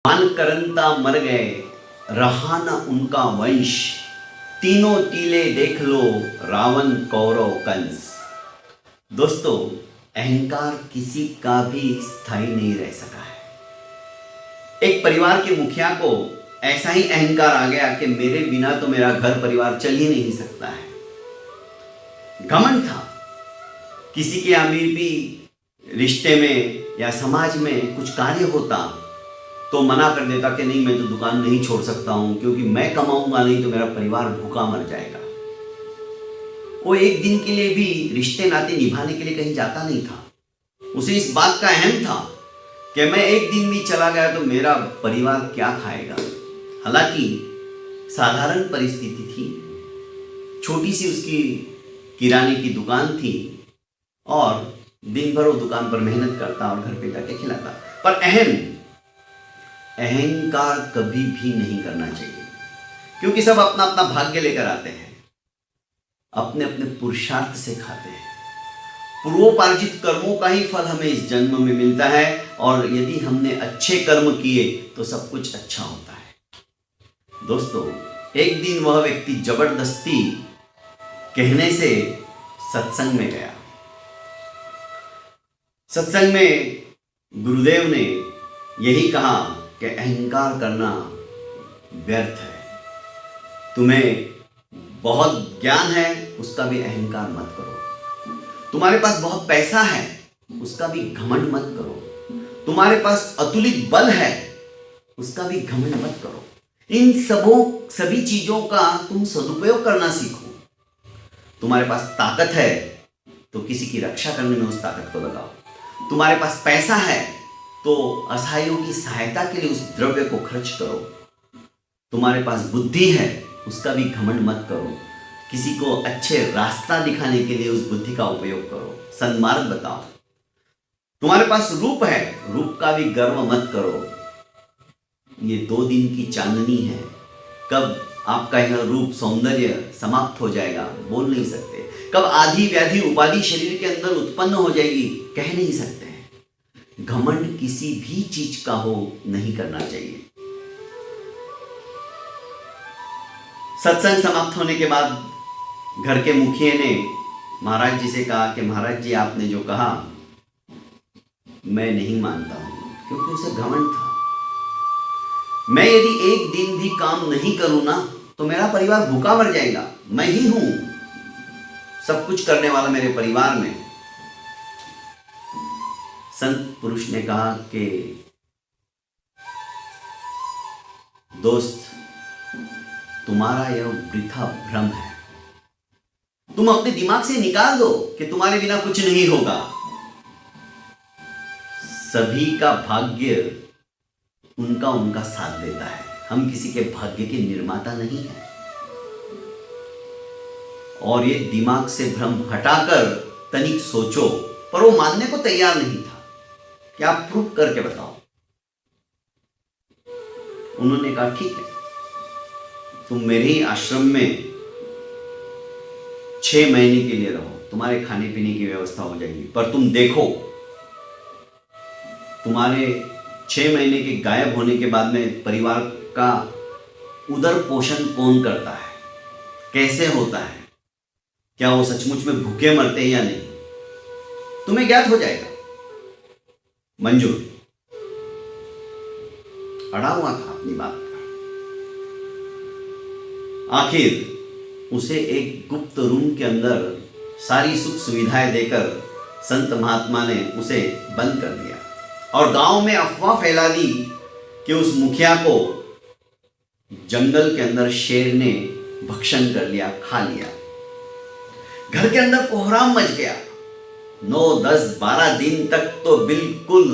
मान करंता मर गए, रहा न उनका वंश, तीनों टीले देख लो, रावण कौरव कंस। दोस्तों, अहंकार किसी का भी स्थायी नहीं रह सका है। एक परिवार के मुखिया को ऐसा ही अहंकार आ गया कि मेरे बिना तो मेरा घर परिवार चल ही नहीं सकता है। घमंड था। किसी के अमीर भी रिश्ते में या समाज में कुछ कार्य होता तो मना कर देता कि नहीं, मैं तो दुकान नहीं छोड़ सकता हूं, क्योंकि मैं कमाऊंगा नहीं तो मेरा परिवार भूखा मर जाएगा। वो एक दिन के लिए भी रिश्ते नाते निभाने के लिए कहीं जाता नहीं था। उसे इस बात का अहम था कि मैं एक दिन भी चला गया तो मेरा परिवार क्या खाएगा। हालांकि साधारण परिस्थिति थी, छोटी सी उसकी किराने की दुकान थी और दिन भर वो दुकान पर मेहनत करता और घर पे जाके खिलाता। पर अहंकार कभी भी नहीं करना चाहिए, क्योंकि सब अपना अपना भाग्य लेकर आते हैं, अपने अपने पुरुषार्थ से खाते हैं। पूर्वोपार्जित कर्मों का ही फल हमें इस जन्म में मिलता है, और यदि हमने अच्छे कर्म किए तो सब कुछ अच्छा होता है। दोस्तों, एक दिन वह व्यक्ति जबरदस्ती कहने से सत्संग में गया। सत्संग में गुरुदेव ने यही कहा कि अहंकार करना व्यर्थ है। तुम्हें बहुत ज्ञान है, उसका भी अहंकार मत करो। तुम्हारे पास बहुत पैसा है, उसका भी घमंड मत करो। तुम्हारे पास अतुलित बल है, उसका भी घमंड मत करो। इन सभी चीजों का तुम सदुपयोग करना सीखो। तुम्हारे पास ताकत है तो किसी की रक्षा करने में उस ताकत को लगाओ। तुम्हारे पास पैसा है तो असहायों की सहायता के लिए उस द्रव्य को खर्च करो। तुम्हारे पास बुद्धि है, उसका भी घमंड मत करो। किसी को अच्छे रास्ता दिखाने के लिए उस बुद्धि का उपयोग करो, सन्मार्ग बताओ। तुम्हारे पास रूप है, रूप का भी गर्व मत करो। ये 2 दिन की चांदनी है, कब आपका यह रूप सौंदर्य समाप्त हो जाएगा बोल नहीं सकते। कब आधी व्याधि उपाधि शरीर के अंदर उत्पन्न हो जाएगी कह नहीं सकते। घमंड किसी भी चीज का हो नहीं करना चाहिए। सत्संग समाप्त होने के बाद घर के मुखिया ने महाराज जी से कहा कि महाराज जी, आपने जो कहा मैं नहीं मानता हूं, क्योंकि उसे घमंड था। मैं यदि एक दिन भी काम नहीं करूं ना तो मेरा परिवार भूखा मर जाएगा। मैं ही हूं सब कुछ करने वाला मेरे परिवार में। संत पुरुष ने कहा कि दोस्त, तुम्हारा यह वृथा भ्रम है। तुम अपने दिमाग से निकाल दो कि तुम्हारे बिना कुछ नहीं होगा। सभी का भाग्य उनका उनका साथ देता है। हम किसी के भाग्य के निर्माता नहीं हैं। और ये दिमाग से भ्रम हटाकर तनिक सोचो। पर वो मानने को तैयार नहीं था। क्या आप प्रूफ करके बताओ। उन्होंने कहा ठीक है, तुम मेरे ही आश्रम में 6 महीने के लिए रहो, तुम्हारे खाने पीने की व्यवस्था हो जाएगी। पर तुम देखो, तुम्हारे 6 महीने के गायब होने के बाद में परिवार का उदर पोषण कौन करता है, कैसे होता है, क्या वो सचमुच में भूखे मरते हैं या नहीं, तुम्हें ज्ञात हो जाएगा। मंजूर अड़ा हुआ था अपनी बात पर। आखिर उसे एक गुप्त रूम के अंदर सारी सुख सुविधाएं देकर संत महात्मा ने उसे बंद कर दिया और गांव में अफवाह फैला दी कि उस मुखिया को जंगल के अंदर शेर ने भक्षण कर लिया, खा लिया। घर के अंदर कोहराम मच गया। 9, 10, 12 दिन तक तो बिल्कुल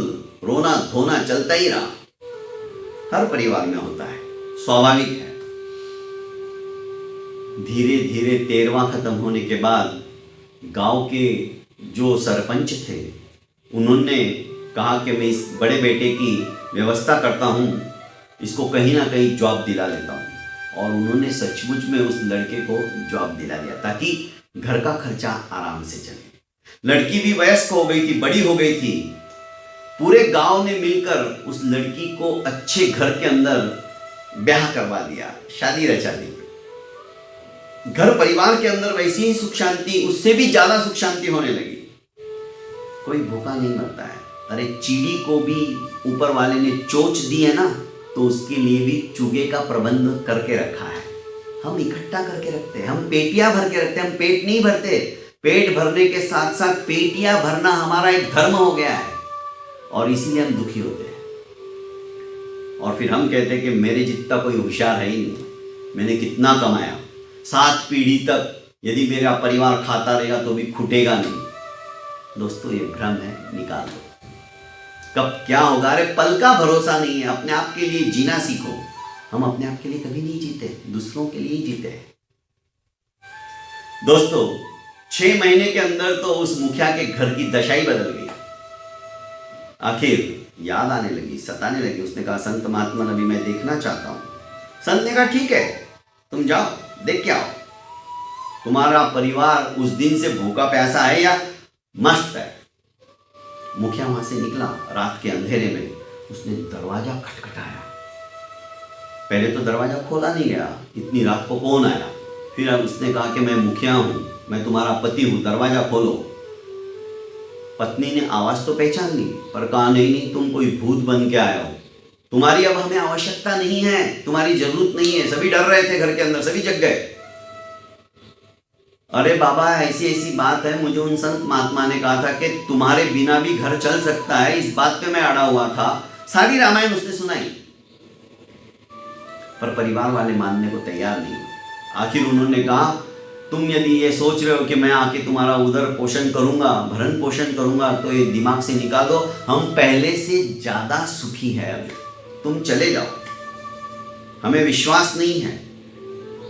रोना धोना चलता ही रहा। हर परिवार में होता है, स्वाभाविक है। धीरे धीरे 13वां खत्म होने के बाद गांव के जो सरपंच थे उन्होंने कहा कि मैं इस बड़े बेटे की व्यवस्था करता हूं, इसको कहीं ना कहीं जॉब दिला लेता हूं। और उन्होंने सचमुच में उस लड़के को जॉब दिला दिया ताकि घर का खर्चा आराम से चले। लड़की भी वयस्क हो गई थी, बड़ी हो गई थी। पूरे गांव ने मिलकर उस लड़की को अच्छे घर के अंदर ब्याह करवा दिया, शादी रचा दी। घर परिवार के अंदर वैसी ही सुख शांति, उससे भी ज्यादा सुख शांति होने लगी। कोई भूखा नहीं मरता है। अरे चींटी को भी ऊपर वाले ने चोंच दी है ना, तो उसके लिए भी चूगे का प्रबंध करके रखा है। हम इकट्ठा करके रखते हैं, हम पेटियां भर के रखते हैं, हम पेट नहीं भरते। पेट भरने के साथ साथ पेटियां भरना हमारा एक धर्म हो गया है, और इसीलिए हम दुखी होते हैं। और फिर हम कहते हैं कि मेरे जितना कोई होशियार है ही नहीं, मैंने कितना कमाया, 7 पीढ़ी तक यदि मेरा परिवार खाता रहेगा तो भी खुटेगा नहीं। दोस्तों, ये भ्रम है, निकाल दो। कब क्या होगा, अरे पल का भरोसा नहीं है। अपने आप के लिए जीना सीखो। हम अपने आप के लिए कभी नहीं जीते, दूसरों के लिए ही जीते हैं। दोस्तों, 6 महीने के अंदर तो उस मुखिया के घर की दशा ही बदल गई। आखिर याद आने लगी, सताने लगी। उसने कहा, संत महात्मा अभी मैं देखना चाहता हूं। संत ने कहा, ठीक है, तुम जाओ, देख के आओ। तुम्हारा परिवार उस दिन से भूखा प्यासा है या मस्त है। मुखिया वहां से निकला रात के अंधेरे में। उसने दरवाजा खटखटाया। पहले तो दरवाजा खोला नहीं गया, इतनी रात को कौन आया। फिर उसने कहा कि मैं मुखिया हूं, मैं तुम्हारा पति हूं, दरवाजा खोलो। पत्नी ने आवाज तो पहचान ली, पर कहा, नहीं, तुम कोई भूत बन के आए हो, तुम्हारी अब हमें आवश्यकता नहीं है, तुम्हारी जरूरत नहीं है। सभी डर रहे थे घर के अंदर, सभी जग गए। अरे बाबा, ऐसी ऐसी बात है, मुझे उन संत महात्मा ने कहा था कि तुम्हारे बिना भी घर चल सकता है, इस बात पे मैं अड़ा हुआ था। सारी रामायण उसने सुनाई, पर परिवार वाले मानने को तैयार नहीं। आखिर उन्होंने कहा, तुम यदि ये सोच रहे हो कि मैं आके तुम्हारा उदर पोषण करूंगा, भरण पोषण करूंगा, तो ये दिमाग से निकाल दो, हम पहले से ज्यादा सुखी है अभी, तुम चले जाओ, हमें विश्वास नहीं है।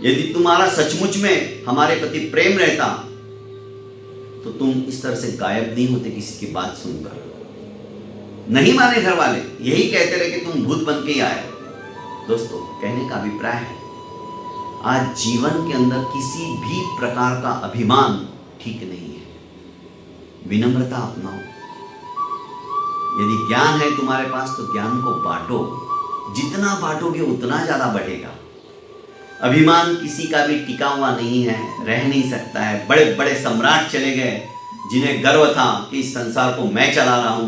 यदि तुम्हारा सचमुच में हमारे प्रति प्रेम रहता तो तुम इस तरह से गायब नहीं होते किसी की बात सुनकर। नहीं माने घर वाले, यही कहते रहे कि तुम भूत बन के ही आए। दोस्तों, कहने का अभिप्राय है, आज जीवन के अंदर किसी भी प्रकार का अभिमान ठीक नहीं है। विनम्रता अपनाओ। यदि ज्ञान है तुम्हारे पास तो ज्ञान को बांटो, जितना बांटोगे उतना ज्यादा बढ़ेगा। अभिमान किसी का भी टिका हुआ नहीं है, रह नहीं सकता है। बड़े बड़े सम्राट चले गए जिन्हें गर्व था कि इस संसार को मैं चला रहा हूं,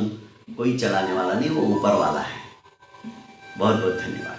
कोई चलाने वाला नहीं, वो ऊपर वाला है। बहुत बहुत धन्यवाद।